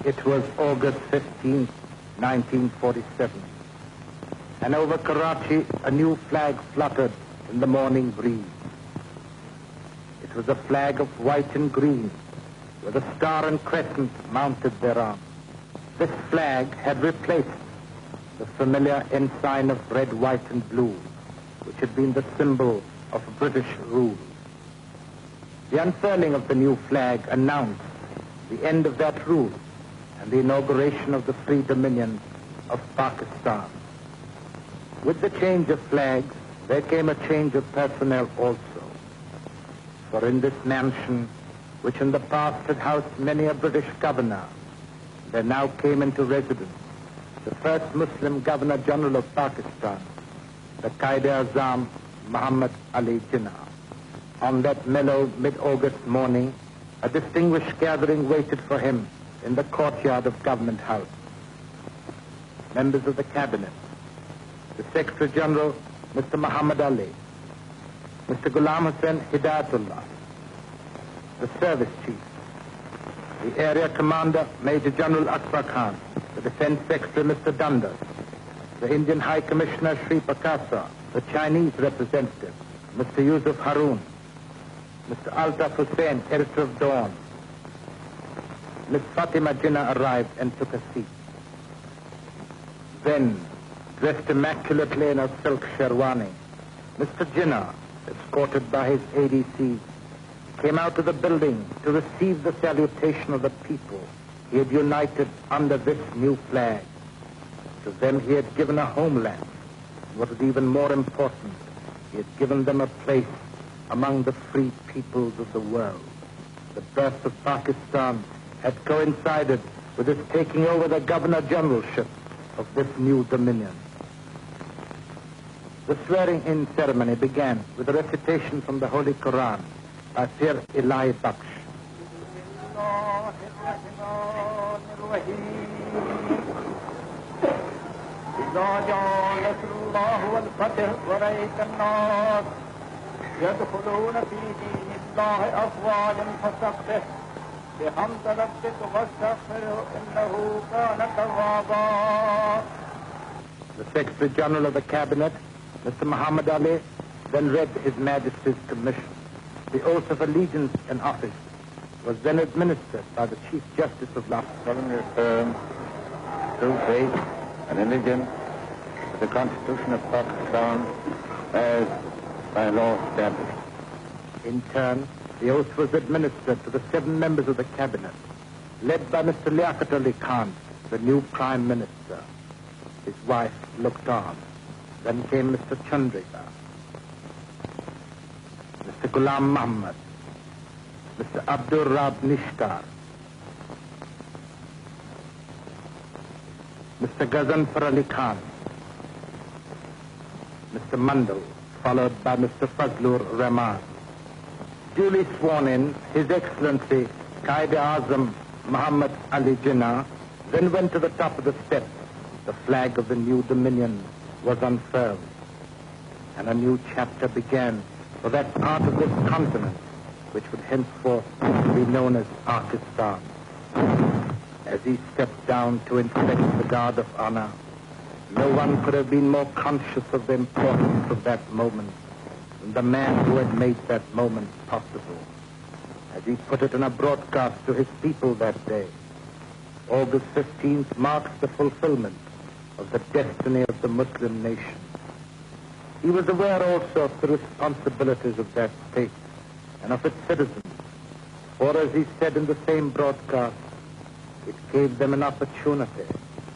It was August 15, 1947, and over Karachi a new flag fluttered in the morning breeze. It was a flag of white and green, with a star and crescent mounted thereon. This flag had replaced the familiar ensign of red, white, and blue, which had been the symbol of British rule. The unfurling of the new flag announced the end of that rule and the inauguration of the free dominion of Pakistan. With the change of flags, there came a change of personnel also. For in this mansion, which in the past had housed many a British governor, there now came into residence the first Muslim Governor-General of Pakistan, the Qaid-e-Azam Muhammad Ali Jinnah. On that mellow mid-August morning, a distinguished gathering waited for him in the courtyard of Government House. Members of the Cabinet, the Secretary General, Mr. Muhammad Ali, Mr. Ghulam Hussain Hidayatullah, the Service Chief, the Area Commander, Major General Akbar Khan, the Defense Secretary, Mr. Dundas, the Indian High Commissioner, Sri Pakasa, the Chinese representative, Mr. Yusuf Haroon, Mr. Altaf Hussain, editor of Dawn. Miss Fatima Jinnah arrived and took a seat. Then, dressed immaculately in a silk sherwani, Mr. Jinnah, escorted by his ADC, came out of the building to receive the salutation of the people he had united under this new flag. To them he had given a homeland. What was even more important, he had given them a place among the free peoples of the world. The birth of Pakistan had coincided with his taking over the Governor-Generalship of this new dominion. The swearing-in ceremony began with a recitation from the Holy Quran by Pir Ilahi Baksh. The Secretary General of the Cabinet, Mr. Muhammad Ali, then read His Majesty's commission. The oath of allegiance and office was then administered by the Chief Justice of Lahore. Solemnly affirm true faith and allegiance to the Constitution of Pakistan as by law established. In turn, the oath was administered to the 7 members of the Cabinet, led by Mr. Liaquat Ali Khan, the new Prime Minister. His wife looked on. Then came Mr. Chandrika, Mr. Ghulam Muhammad, Mr. Abdur Rab Nishtar, Mr. Ghazanfar Ali Khan, Mr. Mandal, followed by Mr. Fazlur Rahman. Duly sworn in, His Excellency Qaid-e-Azam Muhammad Ali Jinnah then went to the top of the steps. The flag of the new dominion was unfurled, and a new chapter began for that part of this continent which would henceforth be known as Pakistan. As he stepped down to inspect the guard of honor, no one could have been more conscious of the importance of that moment than the man who had made that moment possible. As he put it in a broadcast to his people that day, August 15th marks the fulfillment of the destiny of the Muslim nation. He was aware also of the responsibilities of that state and of its citizens, for as he said in the same broadcast, it gave them an opportunity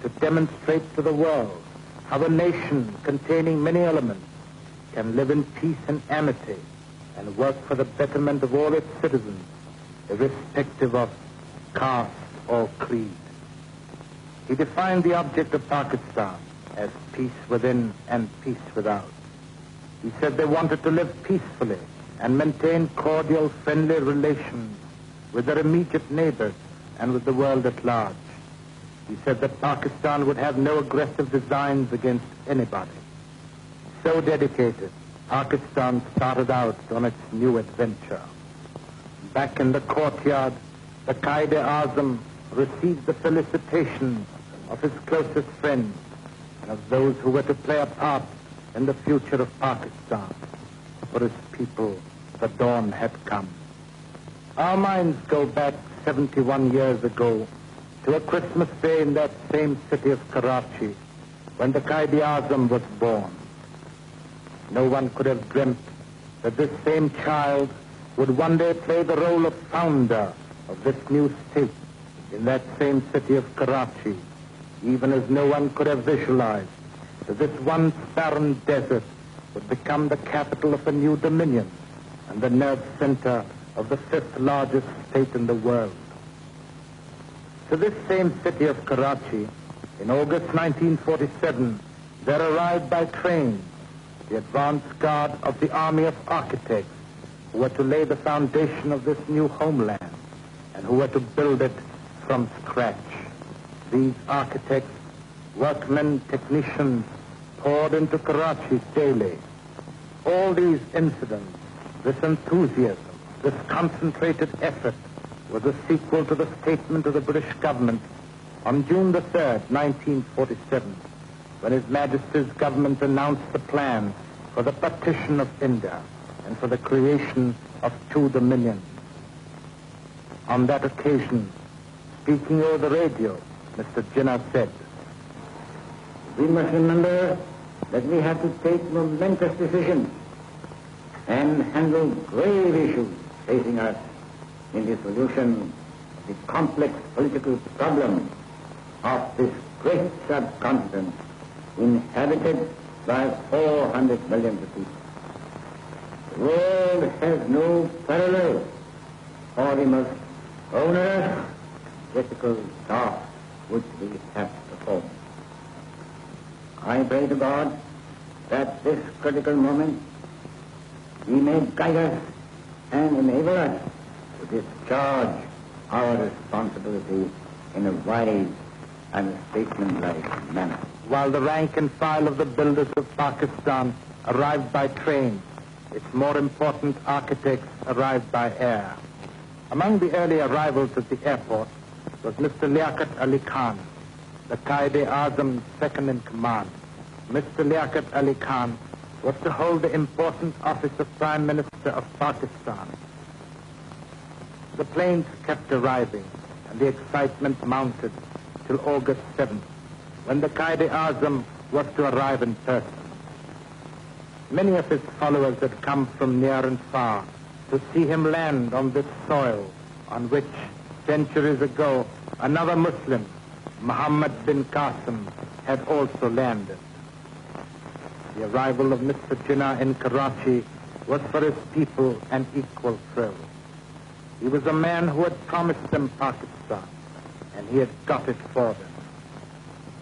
to demonstrate to the world how a nation containing many elements can live in peace and amity and work for the betterment of all its citizens, irrespective of caste or creed. He defined the object of Pakistan as peace within and peace without. He said they wanted to live peacefully and maintain cordial, friendly relations with their immediate neighbors and with the world at large. He said that Pakistan would have no aggressive designs against anybody. So dedicated, Pakistan started out on its new adventure. Back in the courtyard, the Qaid-e-Azam received the felicitations of his closest friends and of those who were to play a part in the future of Pakistan. For his people, the dawn had come. Our minds go back 71 years ago to a Christmas day in that same city of Karachi when the Qaid-e-Azam was born. No one could have dreamt that this same child would one day play the role of founder of this new state in that same city of Karachi, even as no one could have visualized that this once barren desert would become the capital of a new dominion and the nerve center of the fifth largest state in the world. To this same city of Karachi, in August 1947, there arrived by train the advance guard of the army of architects who were to lay the foundation of this new homeland and who were to build it from scratch. These architects, workmen, technicians, poured into Karachi daily. All these incidents, this enthusiasm, this concentrated effort was a sequel to the statement of the British government on June the 3rd, 1947, when His Majesty's government announced the plan for the partition of India and for the creation of two dominions. On that occasion, speaking over the radio, Mr. Jinnah said, "We must remember that we have to take momentous decisions and handle grave issues facing us in the solution of the complex political problems of this great subcontinent inhabited by 400 million people. The world has no parallel for the most onerous, difficult task which we have to perform. I pray to God that this critical moment He may guide us and enable us to discharge our responsibility in a wise and statesmanlike manner." While the rank and file of the builders of Pakistan arrived by train, its more important architects arrived by air. Among the early arrivals at the airport was Mr. Liaquat Ali Khan, the Qaid-e-Azam's second in command. Mr. Liaquat Ali Khan was to hold the important office of Prime Minister of Pakistan. The planes kept arriving, and the excitement mounted till August 7th, when the Qaid-e-Azam was to arrive in person. Many of his followers had come from near and far to see him land on this soil on which, centuries ago, another Muslim, Muhammad bin Qasim, had also landed. The arrival of Mr. Jinnah in Karachi was for his people an equal thrill. He was a man who had promised them Pakistan, and he had got it for them.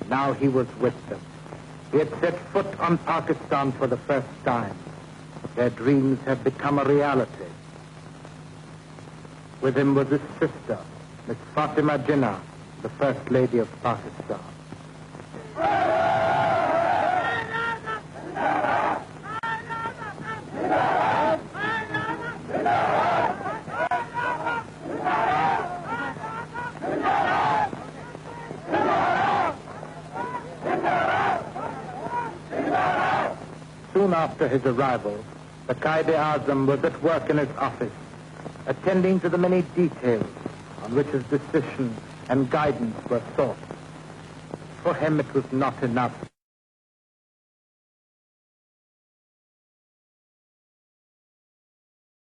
Now he was with them. He had set foot on Pakistan for the first time. Their dreams had become a reality. With him was his sister, Miss Fatima Jinnah, the First Lady of Pakistan. Soon after his arrival, the Qaid-e-Azam was at work in his office, attending to the many details on which his decision and guidance were sought. For him it was not enough